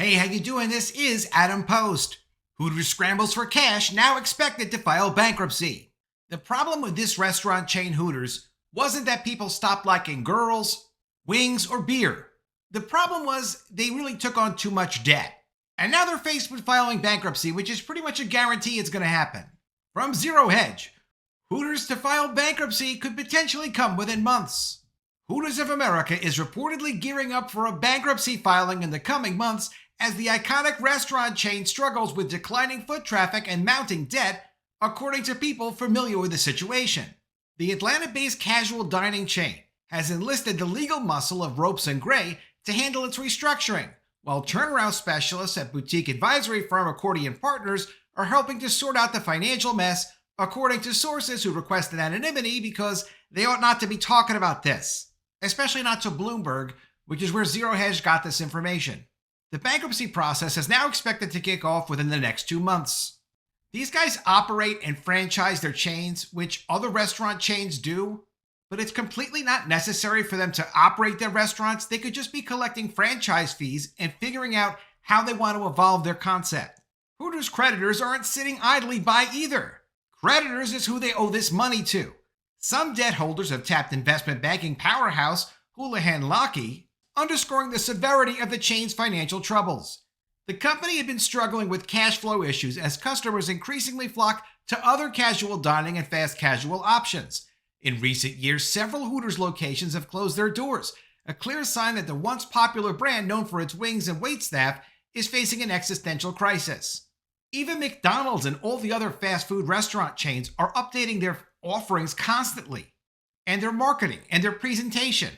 Hey, how you doing? This is Adam Post. Hooters scrambles for cash, now expected to file bankruptcy. The problem with this restaurant chain Hooters wasn't that people stopped liking girls, wings, or beer. The problem was they really took on too much debt. And now they're faced with filing bankruptcy, which is pretty much a guarantee it's going to happen. From Zero Hedge, Hooters to file bankruptcy could potentially come within months. Hooters of America is reportedly gearing up for a bankruptcy filing in the coming months as the iconic restaurant chain struggles with declining foot traffic and mounting debt, according to people familiar with the situation. The Atlanta-based casual dining chain has enlisted the legal muscle of Ropes and Gray to handle its restructuring, while turnaround specialists at boutique advisory firm Accordion Partners are helping to sort out the financial mess, according to sources who requested anonymity because they ought not to be talking about this, especially not to Bloomberg, which is where Zero Hedge got this information. The bankruptcy process is now expected to kick off within the next 2 months. These guys operate and franchise their chains, which other restaurant chains do, but it's completely not necessary for them to operate their restaurants. They could just be collecting franchise fees and figuring out how they want to evolve their concept. Hooters creditors aren't sitting idly by either. Creditors is who they owe this money to. Some debt holders have tapped investment banking powerhouse Houlihan Lokey, underscoring the severity of the chain's financial troubles. The company had been struggling with cash flow issues as customers increasingly flock to other casual dining and fast casual options. In recent years, several Hooters locations have closed their doors, a clear sign that the once popular brand known for its wings and waitstaff is facing an existential crisis. Even McDonald's and all the other fast food restaurant chains are updating their offerings constantly, and their marketing and their presentation.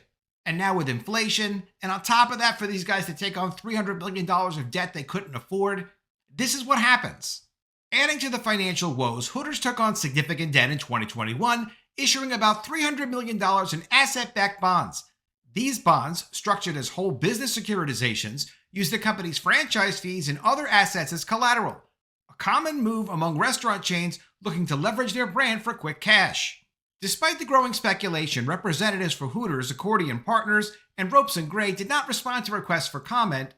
And now with inflation, and on top of that for these guys to take on $300 million of debt they couldn't afford, this is what happens. Adding to the financial woes, Hooters took on significant debt in 2021, issuing about $300 million in asset-backed bonds. These bonds, structured as whole business securitizations, use the company's franchise fees and other assets as collateral, a common move among restaurant chains looking to leverage their brand for quick cash. Despite the growing speculation, representatives for Hooters, Accordion Partners, and Ropes and Gray did not respond to requests for comment,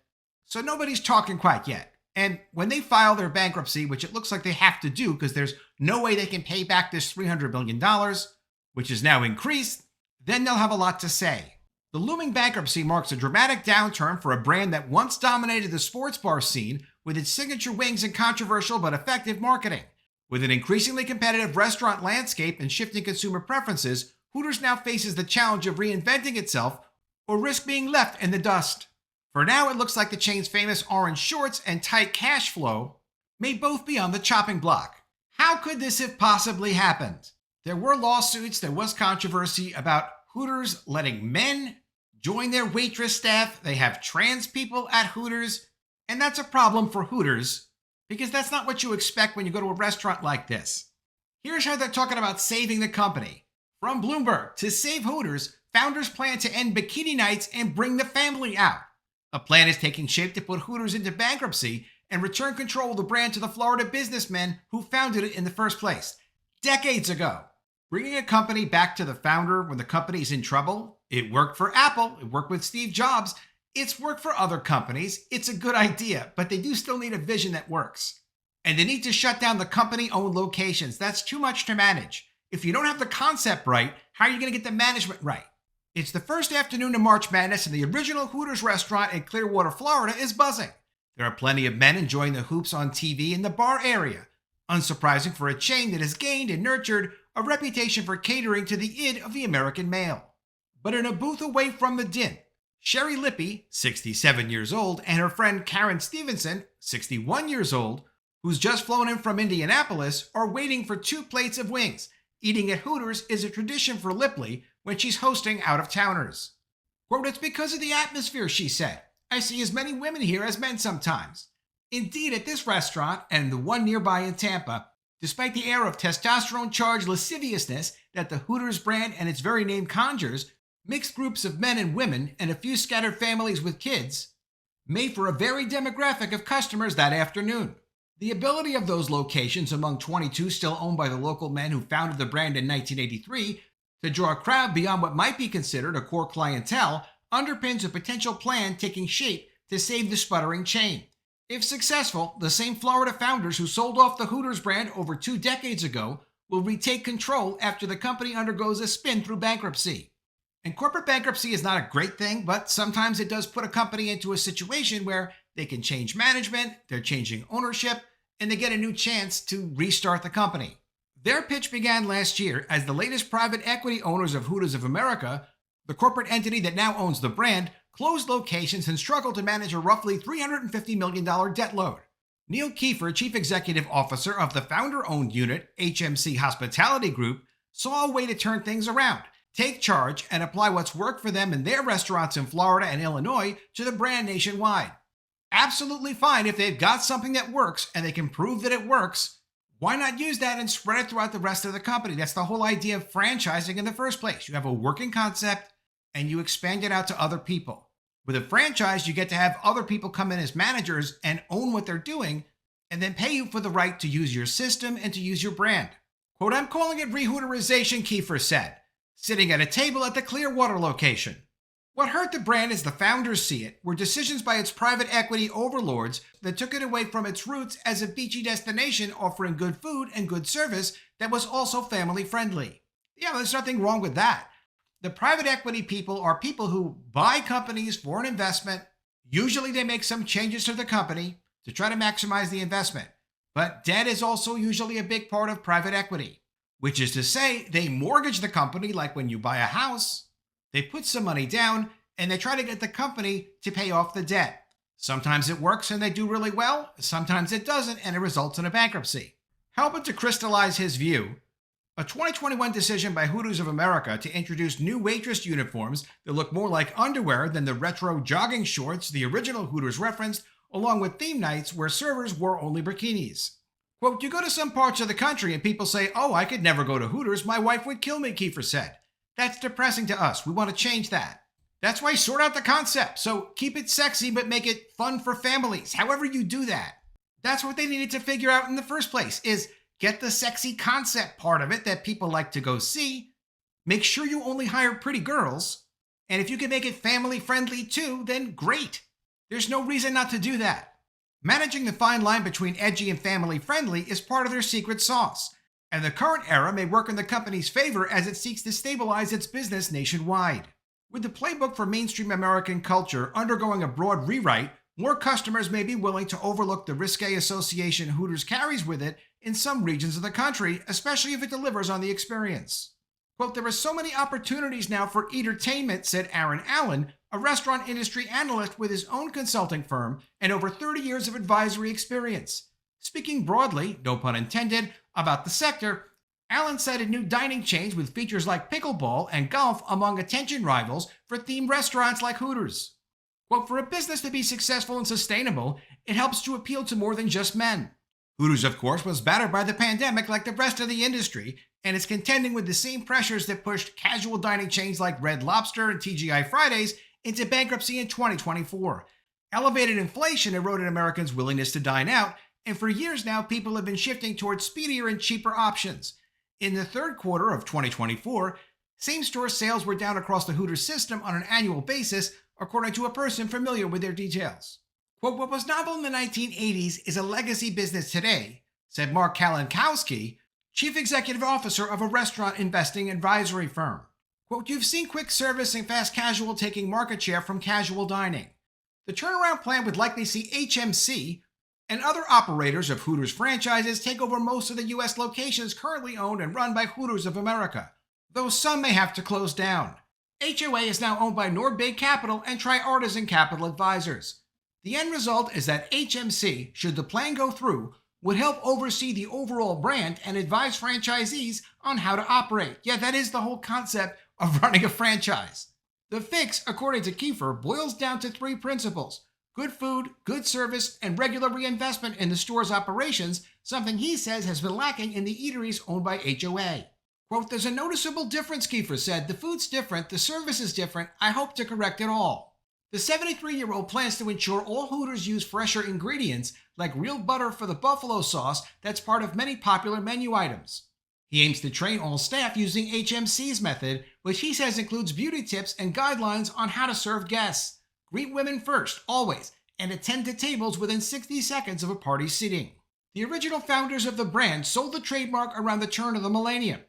so nobody's talking quite yet. And when they file their bankruptcy, which it looks like they have to do because there's no way they can pay back this $300 million, which is now increased, then they'll have a lot to say. The looming bankruptcy marks a dramatic downturn for a brand that once dominated the sports bar scene with its signature wings and controversial but effective marketing. With an increasingly competitive restaurant landscape and shifting consumer preferences, Hooters now faces the challenge of reinventing itself or risk being left in the dust. For now, it looks like the chain's famous orange shorts and tight cash flow may both be on the chopping block. How could this have possibly happened? There were lawsuits, there was controversy about Hooters letting men join their waitress staff. They have trans people at Hooters, and that's a problem for Hooters, because that's not what you expect when you go to a restaurant like this. Here's how they're talking about saving the company. From Bloomberg, to save Hooters, founders plan to end bikini nights and bring the family out. A plan is taking shape to put Hooters into bankruptcy and return control of the brand to the Florida businessmen who founded it in the first place, decades ago. Bringing a company back to the founder when the company's in trouble, it worked for Apple, it worked with Steve Jobs, it's worked for other companies. It's a good idea, but they do still need a vision that works. And they need to shut down the company-owned locations. That's too much to manage. If you don't have the concept right, how are you going to get the management right? It's the first afternoon of March Madness, and the original Hooters restaurant in Clearwater, Florida is buzzing. There are plenty of men enjoying the hoops on TV in the bar area. Unsurprising for a chain that has gained and nurtured a reputation for catering to the id of the American male. But in a booth away from the din, Sherry Lippy, 67 years old, and her friend Karen Stevenson, 61 years old, who's just flown in from Indianapolis, are waiting for 2 plates of wings. Eating at Hooters is a tradition for Lipley when she's hosting out-of-towners. Quote, "It's because of the atmosphere," she said. "I see as many women here as men sometimes." Indeed, at this restaurant and the one nearby in Tampa, despite the air of testosterone-charged lasciviousness that the Hooters brand and its very name conjures, mixed groups of men and women and a few scattered families with kids made for a varied demographic of customers that afternoon. The ability of those locations, among 22 still owned by the local men who founded the brand in 1983, to draw a crowd beyond what might be considered a core clientele underpins a potential plan taking shape to save the sputtering chain. If successful, the same Florida founders who sold off the Hooters brand over 2 decades ago will retake control after the company undergoes a spin through bankruptcy. And corporate bankruptcy is not a great thing, but sometimes it does put a company into a situation where they can change management, they're changing ownership, and they get a new chance to restart the company. Their pitch began last year as the latest private equity owners of Hooters of America, the corporate entity that now owns the brand, closed locations and struggled to manage a roughly $350 million debt load. Neil Kiefer, chief executive officer of the founder-owned unit, HMC Hospitality Group, saw a way to turn things around, take charge, and apply what's worked for them in their restaurants in Florida and Illinois to the brand nationwide. Absolutely fine if they've got something that works and they can prove that it works. Why not use that and spread it throughout the rest of the company? That's the whole idea of franchising in the first place. You have a working concept and you expand it out to other people. With a franchise, you get to have other people come in as managers and own what they're doing and then pay you for the right to use your system and to use your brand. Quote, I'm calling it re-Hooterization, Kiefer said, sitting at a table at the Clearwater location. What hurt the brand as the founders see it were decisions by its private equity overlords that took it away from its roots as a beachy destination offering good food and good service that was also family friendly. Yeah, there's nothing wrong with that. The private equity people are people who buy companies for an investment. Usually they make some changes to the company to try to maximize the investment. But debt is also usually a big part of private equity, which is to say they mortgage the company like when you buy a house. They put some money down and they try to get the company to pay off the debt. Sometimes it works and they do really well. Sometimes it doesn't and it results in a bankruptcy. Helping to crystallize his view, a 2021 decision by Hooters of America to introduce new waitress uniforms that look more like underwear than the retro jogging shorts the original Hooters referenced, along with theme nights where servers wore only bikinis. Quote, you go to some parts of the country and people say, oh, I could never go to Hooters. My wife would kill me, Kiefer said. That's depressing to us. We want to change that. That's why sort out the concept. So keep it sexy, but make it fun for families. However you do that. That's what they needed to figure out in the first place, is get the sexy concept part of it that people like to go see. Make sure you only hire pretty girls. And if you can make it family friendly too, then great. There's no reason not to do that. Managing the fine line between edgy and family friendly is part of their secret sauce. And the current era may work in the company's favor as it seeks to stabilize its business nationwide. With the playbook for mainstream American culture undergoing a broad rewrite, more customers may be willing to overlook the risque association Hooters carries with it in some regions of the country, especially if it delivers on the experience. Quote, there are so many opportunities now for entertainment, said Aaron Allen, a restaurant industry analyst with his own consulting firm and over 30 years of advisory experience. Speaking broadly, no pun intended, about the sector, Allen cited new dining chains with features like pickleball and golf among attention rivals for themed restaurants like Hooters. Quote, for a business to be successful and sustainable, it helps to appeal to more than just men. Hooters, of course, was battered by the pandemic like the rest of the industry, and is contending with the same pressures that pushed casual dining chains like Red Lobster and TGI Fridays into bankruptcy in 2024. Elevated inflation eroded Americans' willingness to dine out, and for years now, people have been shifting towards speedier and cheaper options. In the third quarter of 2024, same-store sales were down across the Hooters system on an annual basis, according to a person familiar with their details. Quote, what was novel in the 1980s is a legacy business today, said Mark Kalankowski, chief executive officer of a restaurant investing advisory firm. Quote, you've seen quick service and fast casual taking market share from casual dining. The turnaround plan would likely see HMC and other operators of Hooters franchises take over most of the U.S. locations currently owned and run by Hooters of America, though some may have to close down. HOA is now owned by Nordbay Capital and Tri-Artisan Capital Advisors. The end result is that HMC, should the plan go through, would help oversee the overall brand and advise franchisees on how to operate. Yeah, that is the whole concept of running a franchise. The fix, according to Kiefer, boils down to 3 principles: good food, good service, and regular reinvestment in the store's operations, something he says has been lacking in the eateries owned by HOA. Quote, there's a noticeable difference, Kiefer said. The food's different, the service is different. I hope to correct it all. The 73-year-old plans to ensure all Hooters use fresher ingredients, like real butter for the buffalo sauce that's part of many popular menu items. He aims to train all staff using HMC's method, which he says includes beauty tips and guidelines on how to serve guests. Greet women first, always. and attend to tables within 60 seconds of a party seating. The original founders of the brand sold the trademark around the turn of the millennium,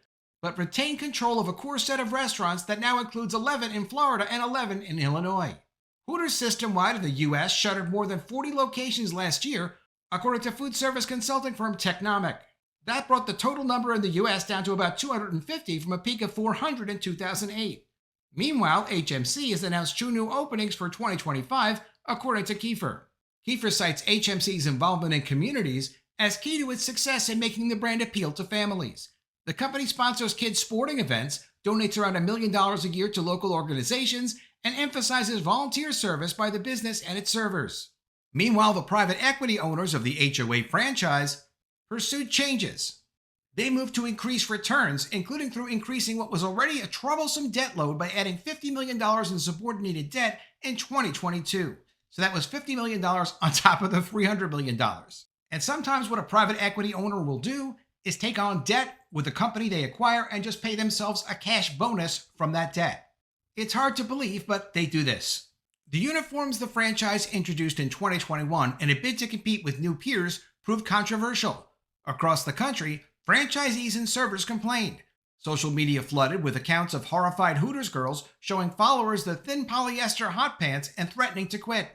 but retained control of a core set of restaurants that now includes 11 in Florida and 11 in Illinois. Hooters system-wide in the U.S. shuttered more than 40 locations last year, according to food service consulting firm Technomic. That brought the total number in the U.S. down to about 250 from a peak of 400 in 2008. Meanwhile, HMC has announced 2 new openings for 2025, according to Kiefer. Kiefer cites HMC's involvement in communities as key to its success in making the brand appeal to families. The company sponsors kids' sporting events, donates around $1 million a year to local organizations, and emphasizes volunteer service by the business and its servers. Meanwhile, the private equity owners of the HOA franchise pursued changes. They moved to increase returns, including through increasing what was already a troublesome debt load by adding $50 million in subordinated debt in 2022. So that was $50 million on top of the $300 million. And sometimes what a private equity owner will do is take on debt with the company they acquire and just pay themselves a cash bonus from that debt. It's hard to believe, but they do this. The uniforms the franchise introduced in 2021 in a bid to compete with new peers proved controversial. Across the country, franchisees and servers complained. Social media flooded with accounts of horrified Hooters girls showing followers the thin polyester hot pants and threatening to quit.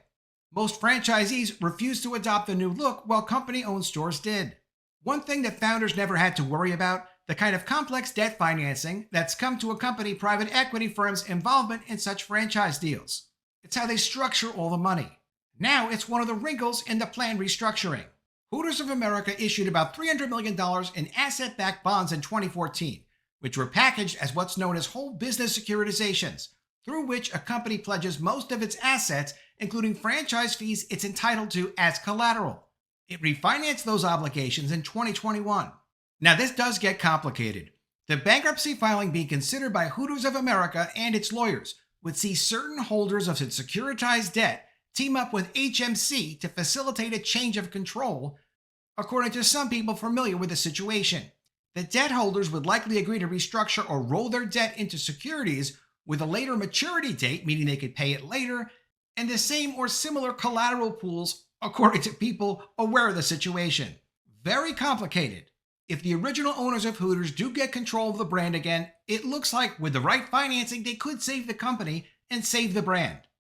Most franchisees refused to adopt the new look, while company-owned stores did. One thing that founders never had to worry about, the kind of complex debt financing that's come to accompany private equity firms' involvement in such franchise deals. It's how they structure all the money. Now it's one of the wrinkles in the planned restructuring. Hooters of America issued about $300 million in asset-backed bonds in 2014, which were packaged as what's known as whole business securitizations, through which a company pledges most of its assets, including franchise fees it's entitled to as collateral. It refinanced those obligations in 2021. Now this does get complicated. The bankruptcy filing being considered by Hooters of America and its lawyers would see certain holders of its securitized debt team up with HMC to facilitate a change of control, according to some people familiar with the situation. The debt holders would likely agree to restructure or roll their debt into securities with a later maturity date, meaning they could pay it later, and the same or similar collateral pools, according to people aware of the situation. Very complicated. If the original owners of Hooters do get control of the brand again, it looks like with the right financing, they could save the company and save the brand.